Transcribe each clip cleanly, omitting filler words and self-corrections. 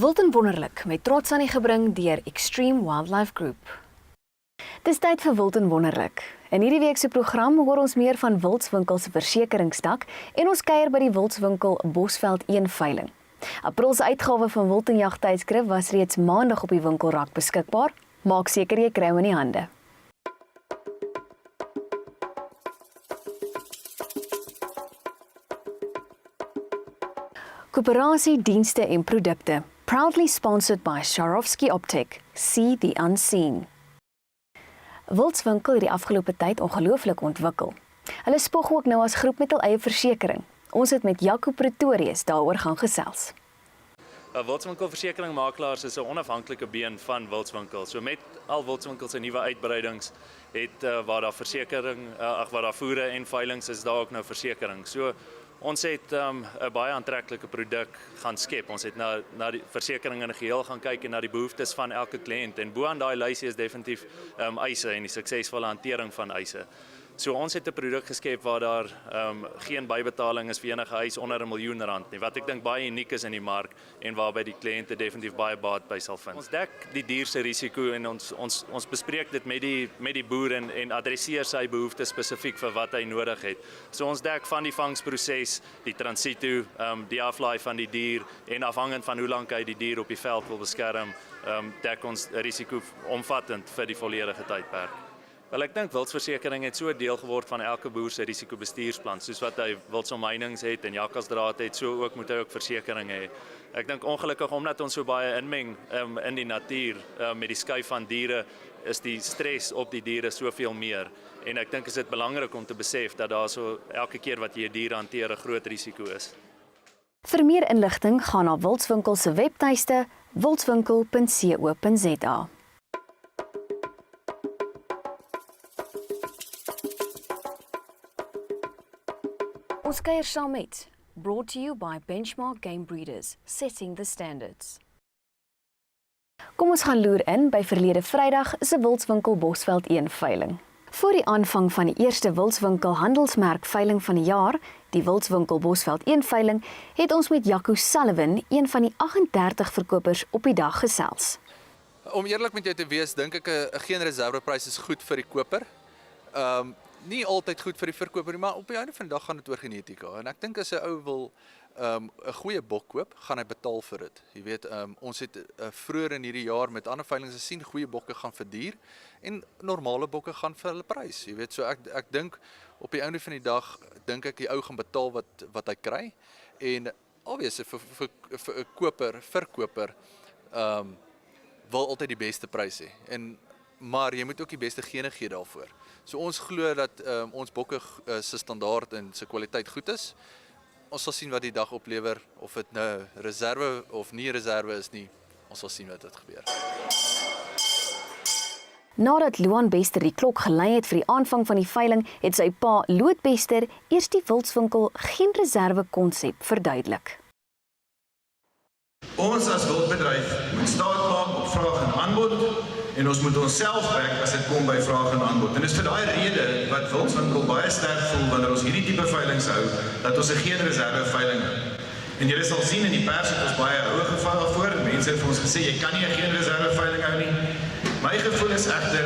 Wilton Wonderlik met trots aan die gebring deur Extreme Wildlife Group. Dis tyd vir Wilton Wonderlik. In hierdie week se program hoor ons meer van Wildswinkel se versekeringstak en ons kuier by die Wildswinkel Bosveld 1 veiling. April se uitgawe van Wilton Jagtydskrif was reeds maandag op die winkelrak beskikbaar. Maak seker jy kry hom in die hande. Koöperasie, dienste en produkte. Proudly sponsored by Swarovski Optic. See the unseen. Wildswinkel het die afgelope tyd ongelooflik ontwikkel. Hulle spog ook nou as groep met hul eie versekering. Ons het met Jaco Pretorius daaroor gaan gesels. Wildswinkel versekeringmakelaars is 'n onafhanklike been van Wildswinkel. So met al Wildswinkel se nuwe uitbreidings het waar daar waar daar voere en veilings is daar ook nou versekering. So ons het 'n baie aantreklike produk gaan skep. Ons het na die versekering in 'n geheel gaan kyk en na die behoeftes van elke kliënt. En bo aan daai lysie is definitief eise en die suksesvolle hantering van eise. So ons het 'n produk geskep waar daar geen bybetaling is vir enige eis onder R1 miljoen nie. Wat ek dink baie uniek is in die mark en waarby die kliënte definitief baie baat by sal vind. Ons dek die dier se risiko en ons bespreek dit met die boer en adresseer sy behoeftes spesifiek vir wat hy nodig het. So ons dek van die vangsproses, die transito, die aflaai van die dier en afhangend van hoe lank hy die dier op die veld wil beskerm, dek ons risiko omvattend vir die volledige tydperk. Wel, ek dink wildsversekering het so 'n deel geword van elke boer se risikobestuursplan, soos wat hy wildsomheinings het en jakkalsdraad het, so ook moet hy ook versekering hê. Ek dink ongelukkig omdat ons so baie inmeng in die natuur met die skuif van diere, is die stres op die diere soveel meer. En ek dink is dit belangrik om te besef dat daar so elke keer wat jy 'n dier hanteer 'n groot risiko is. Vir meer inligting gaan na Wildswinkel se webtuiste wildswinkel.co.za. Ons kuier saam met Brought to you by Benchmark Game Breeders, setting the standards. Kom ons gaan loer in by verlede Vrydag se Wildswinkel Bosveld 1 veiling. Voor die aanvang van die eerste Wildswinkel handelsmerk veiling van die jaar, die Wildswinkel Bosveld 1 veiling, het ons met Jaco Sullivan, een van die 38 verkopers op die dag gesels. Om eerlik met jou te wees, dink ek 'n geen reserveprys is goed vir die koper. Nie altyd goed vir die verkoper nie, maar op die einde van die dag gaan dit oor genetika. En ek dink as 'n ou wil 'n goeie bok koop, gaan hy betaal vir dit. Jy weet, ons het vroeër in hierdie jaar met ander veilings gesien, goeie bokke gaan vir duur en normale bokke gaan vir hulle prys. Jy weet, so ek dink op die einde van die dag dink ek die ou gaan betaal wat hy kry. En obviously vir 'n verkoper wil altyd die beste prys hê. Maar jy moet ook die beste gene gee daarvoor. So ons glo dat ons bokke se standaard en se kwaliteit goed is. Ons sal sien wat die dag oplewer, of dit nou reserve of nie reserve is nie. Ons sal sien wat dit gebeur. Nadat Luan Bester die klok gelei het vir die aanvang van die veiling, het sy pa Loot Bester eers die Wildswinkel geen reserve konsep verduidelik. Ons as wildbedryf moet staat maak op vraag en aanbod. En ons moet onsself werk as dit kom by vraag en aanbod. En dis vir daai rede wat Wildswinkel baie sterk voel wanneer ons hierdie tipe veilings hou, dat ons 'n geen reserve veiling het. En julle sal sien in die pers het ons baie hoë gevalle voor. Mense het vir ons gesê jy kan nie 'n geen reserve veiling hou nie. My gevoel is egter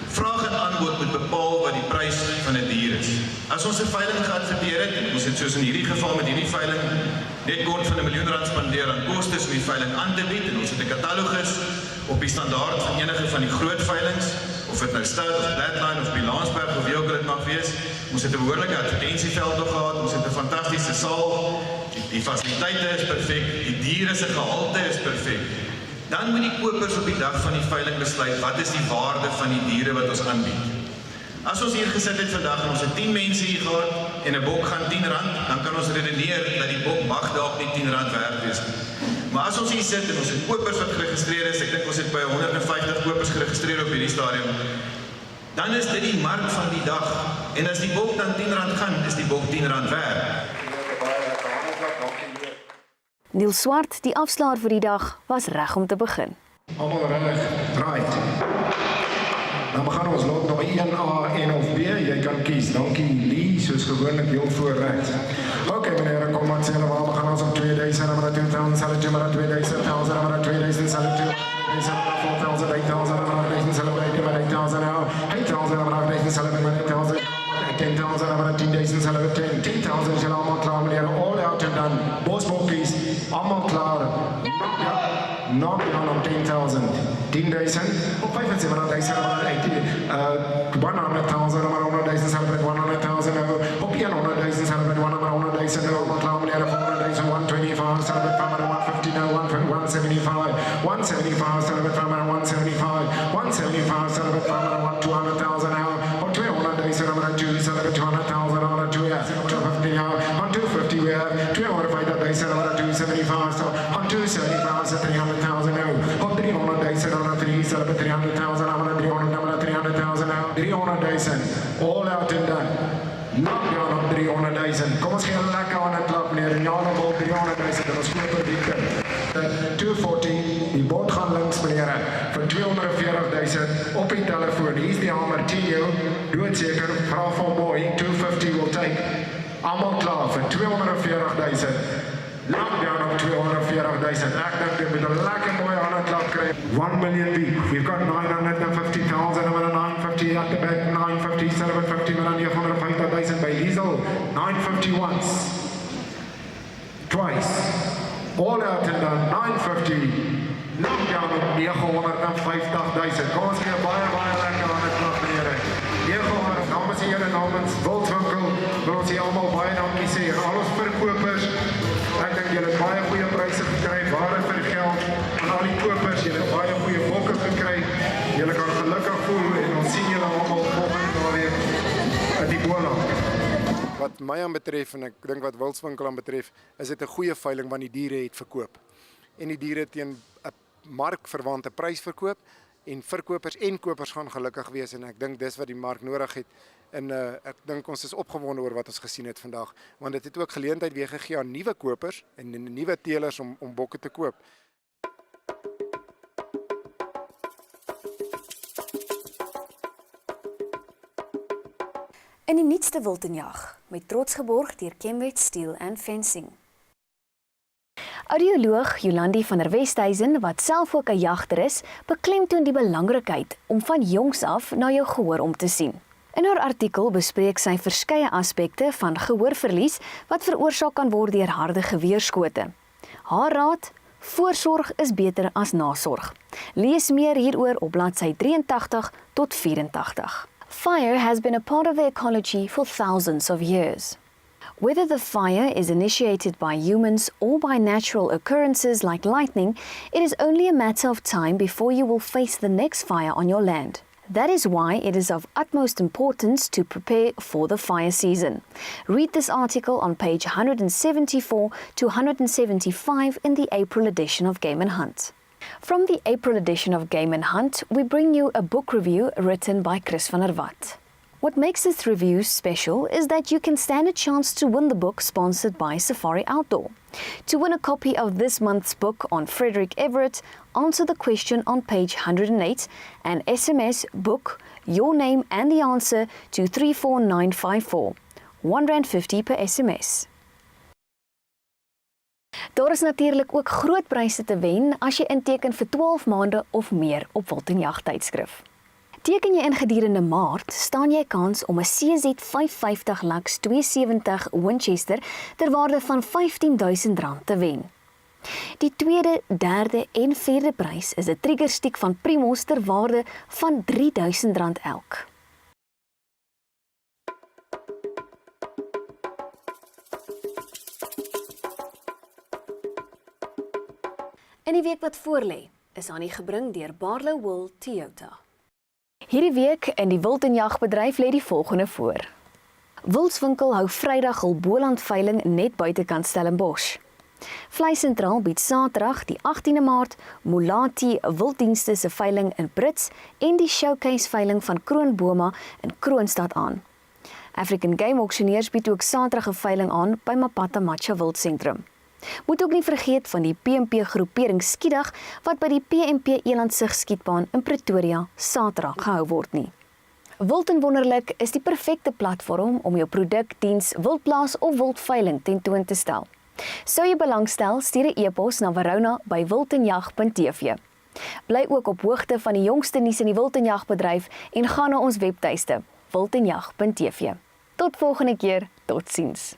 vraag en aanbod moet bepaal wat die prys van 'n dier is. As ons 'n veiling geadverteer het, en ons het soos in hierdie geval met hierdie veiling net kort van R1 miljoen spandeer aan kostes om die veiling aan te bied, en ons het 'n katalogus op die standaard van enige van die groot veilings, of dit nou Stout of Flatline of Bilansberg of wie ook dit mag wees. Ons het 'n behoorlike advertensieveld nog gehad, ons het 'n fantastiese saal, die fasiliteite is perfek, die diere se gehalte is perfek. Dan moet die kopers op die dag van die veiling besluit wat is die waarde van die diere wat ons aanbied. As ons hier gesit het vandag en ons het 10 mense hier gehad en 'n bok gaan R10, dan kan ons redeneer dat die bok mag dalk nie R10 werd wees. Maar as ons hier sit en ons het kopers wat geregistreer is, ek dink ons het by 150 kopers geregistreer op hierdie stadium, dan is dit die mark van die dag. En as die bok dan R10 gaan, is die bok R10 werd. Neil Swart, die afslaer vir die dag, was reg om te begin. Almal reg, right. Dan begin ons lot nommer 1A, 1 of B. Jy kan kies. Dankie Lee, soos gewoonlik heel vooruit. Okay meneer, kom maar sê, waar gaan ons op 2000, number 2000, sell it to number 2000, 1000, number 2000, sell it to 4000, 8000, number 8000, sell it to 8000 now, 8000, number 8000, sell it to 8000, 10,000, number 10,000, sell it to 10,000, shall allemaal klaar, meneer, all out and done, bosbokkies, allemaal klaar, knock down on 10,000, 10,000, op 75,000, number 100,000, number 100,000, sell it to 100,000 now, op 100,000, sell it to 100,000 now, allemaal klaar, meneer, 400,000, 125, sell it to 150 now, 175, 175, sell it to 175, 175, sell it to 200,000 now, on 200,000, number 2, sell it to 200,000, number 2, yes, 250 now, on 250 we have 205,000, number 275, so on 275, so 300,000 now, on 300,000, number 3, sell it to 300,000, number 300, number 300,000 now, 300,000, all out and done. Knockdown op 300,000. Kom ons gee lekker aan 'n klap meneer. En ja, nog op 300,000 en ons groot publiek. 240, die bot gaan links meneer vir 240,000 op die telefoon. Hier's die hamer Theo. Doodseker, vra van mooi. 250 will take. Almal klaar vir 240,000. Knockdown op 240,000. Ek dink dit moet 'n lekker mooi aan 'n klap kry. 1 million week. We've got 950,000 and 950 at the back, 950, 750, 950,000 by diesel, 950 once, twice, all out and done, 950, knockdown op 950,000. Kom ons gee baie lekker aan het klap meneer. 900, dames en here, namens Wildswinkel, wil ons hier almal baie dankie sê en al ons verkopers. Ek dink julle het baie goeie pryse gekry, ware vir geld, en al die kopers, julle het baie goeie bokke gekry, julle kan gelukkig voel, en ons sien julle allemaal volgende naweek in die Boland. Wat my aan betref, en ek dink wat Wildswinkel aan betref, is dit 'n goeie veiling want die diere het verkoop. En die diere teen 'n markverwante prys verkoop, en verkopers en kopers gaan gelukkig wees, en ek dink dis wat die mark nodig het. En ek dink ons is opgewonde oor wat ons gesien het vandag, want dit het ook geleentheid weer gegee aan nuwe kopers en nuwe teelers om bokke te koop. In die nuutste wildenjag, met trots geborg deur Kenwet Steel and Fencing. Audioloog Jolandi van der Westhuizen, wat self ook 'n jagter is, beklemtoon die belangrikheid om van jongs af na jou gehoor om te sien. In haar artikel bespreek sy verskeie aspekte van gehoorverlies wat veroorsaak kan word deur harde geweerskote. Haar raad: voorsorg is beter as nasorg. Lees meer hieroor op bladsy 83 tot 84. Fire has been a part of the ecology for thousands of years. Whether the fire is initiated by humans or by natural occurrences like lightning, it is only a matter of time before you will face the next fire on your land. That is why it is of utmost importance to prepare for the fire season. Read this article on page 174 to 175 in the April edition of Game & Hunt. From the April edition of Game & Hunt, we bring you a book review written by Chris van der Walt. What makes this review special is that you can stand a chance to win the book sponsored by Safari Outdoor. To win a copy of this month's book on Frederick Everett, answer the question on page 108 and SMS book, your name and the answer to 34954. R1.50 per SMS. Daar is natuurlik ook groot pryse te wen as jy inteken vir 12 maande of meer op Wildenjag tydskrif. Teken jy in gedurende Maart, staan jy kans om 'n CZ550 Lux 270 Winchester ter waarde van R15,000 te wen. Die tweede, derde en vierde prys is 'n triggerstiek van Primos ter waarde van R3,000 elk. In die week wat voorlê, is aan die gebring deur Barlow Wool Toyota. Hierdie week in die wildenjagbedryf lê die volgende voor. Wildswinkel hou Vrydag hul Boland veiling net buitekant Stellenbosch. Vleisentraal bied Saterdag die 18de Maart Mulati Wilddienste se veiling in Brits en die Showcase veiling van Kroonboma in Kroonstad aan. African Game Auctioneers bied ook Saterdag 'n veiling aan by Mapata Matcha Wildsentrum. Moet ook nie vergeet van die PMP groepering Skiedag wat by die PMP Elandsig skietbaan in Pretoria Saterdag gehou word nie. Wild en Wonderlik is die perfekte platform om jou produk, diens, wildplaas of wildveiling tentoon te stel. Sou jy belangstel, stuur 'n e-pos na verona@wiltenjag.tv. Bly ook op hoogte van die jongste nuus in die wiltenjagbedryf en gaan na ons webtuiste wiltenjag.tv. Tot volgende keer, totsiens.